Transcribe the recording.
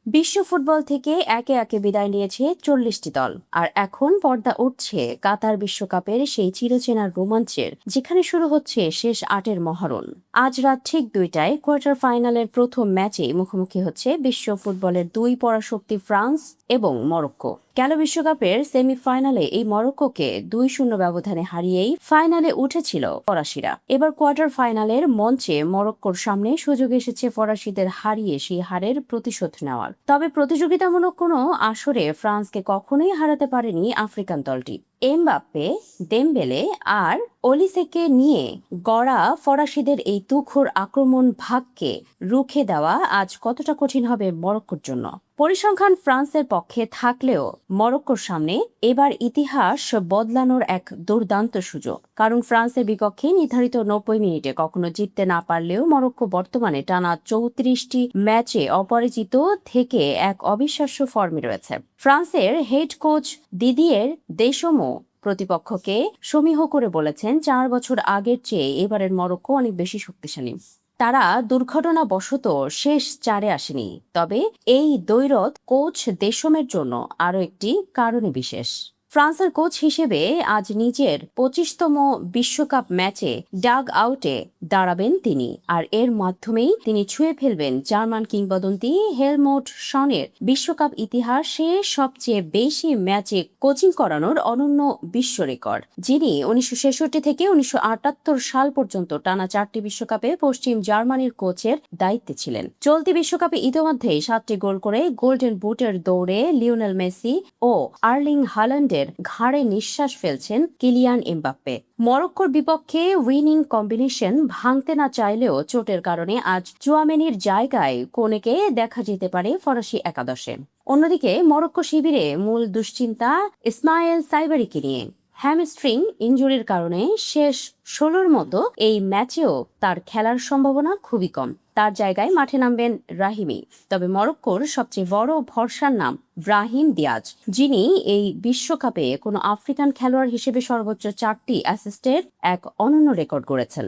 বিশ্ব ফুটবল থেকে একে একে বিদায় নিয়েছে 40টি দল। আর এখন পর্দা উঠছে কাতার বিশ্বকাপের সেই চিরচেনা রোমাঞ্চের, যেখানে শুরু হচ্ছে শেষ 8-এর মহরণ। আজ রাত ঠিক 2টায় কোয়ার্টার ফাইনালের প্রথম ম্যাচে মুখোমুখি হচ্ছে বিশ্ব ফুটবলের দুই পরাশক্তি ফ্রান্স এবং মরক্কো। গেল বিশ্বকাপের সেমিফাইনালে এই মরক্কোকে 2-0 ব্যবধানে হারিয়েই ফাইনালে উঠেছিল ফরাসিরা। এবার কোয়ার্টার ফাইনালের মঞ্চে মরক্কোর সামনে সুযোগ এসেছে ফরাসিদের হারিয়ে সেই হারের প্রতিশোধ নেওয়ার। তবে প্রতিযোগিতামূলক কোনো আসরে ফ্রান্সকে কখনোই হারাতে পারেনি আফ্রিকান দলটি। এমবাপ্পে, দেমবেলে আর অলিসেকে নিয়ে গড়া ফরাসিদের এই তুখোড় আক্রমণ ভাগকে রুখে দেওয়া আজ কতটা কঠিন হবে মরক্কোর জন্য। পরিসংখ্যান ফ্রান্সের পক্ষে থাকলেও মরক্কোর সামনে এবার ইতিহাস বদলানোর এক দুর্দান্ত সুযোগ। কারণ ফ্রান্সের বিপক্ষে নির্ধারিত 90 মিনিটে কখনো জিততে না পারলেও মরক্কো বর্তমানে টানা 34টি ম্যাচে অপরাজিত থেকে এক অবিশ্বাস্য ফর্মে রয়েছে। ফ্রান্সের হেড কোচ দিদিয়ের দেশমো প্রতিপক্ষকে সমীহ করে বলেছেন 4 বছর আগের চেয়ে এবারের মরক্কো অনেক বেশি শক্তিশালী। তারা দুর্ঘটনাবশত শেষ 4-এ আসেনি, তবে এই দ্বৈরথ কোচ দেশমের জন্য আরও একটি কারণে বিশেষ। ফ্রান্সের কোচ হিসেবে আজ নিজের 25তম বিশ্বকাপ ম্যাচে ডাগ আউটে দাঁড়াবেন তিনি, আর এর মাধ্যমেই তিনি ছুঁয়ে ফেলবেন জার্মান কিংবদন্তি হেলমুট শনের বিশ্বকাপ ইতিহাসে সবচেয়ে বেশি ম্যাচে কোচিং করানোর অনন্য বিশ্ব রেকর্ড, যিনি 1966 থেকে 1978 সাল পর্যন্ত টানা 4টি বিশ্বকাপে পশ্চিম জার্মানির কোচের দায়িত্বে ছিলেন। চলতি বিশ্বকাপে ইতোমধ্যেই 7টি গোল করে গোল্ডেন বুটের দৌড়ে লিওনেল মেসি ও আর্লিং হাল্যান্ডের ঘাড়ে নিঃশ্বাস ফেলছেন কিলিয়ান এমবাপ্পে। মরক্কোর বিপক্ষে উইনিং কম্বিনেশন ভাঙতে না চাইলেও চোটের কারণে আজ চুয়ামেনির জায়গায় কোনেকে দেখা যেতে পারে ফরাসি একাদশে। অন্যদিকে মরক্কো শিবিরে মূল দুশ্চিন্তা ইসমাইল সাইবারিকে নিয়ে। হ্যামস্ট্রিং ইনজুরির কারণে শেষ 16-র মতো এই ম্যাচেও তার খেলার সম্ভাবনা খুবই কম। তার জায়গায় মাঠে নামবেন রাহিমি। তবে মরক্কোর সবচেয়ে বড় ভরসার নাম ব্রাহিম দিয়াজ, যিনি এই বিশ্বকাপে কোনো আফ্রিকান খেলোয়াড় হিসেবে সর্বোচ্চ 4টি অ্যাসিস্টের এক অনন্য রেকর্ড গড়েছেন।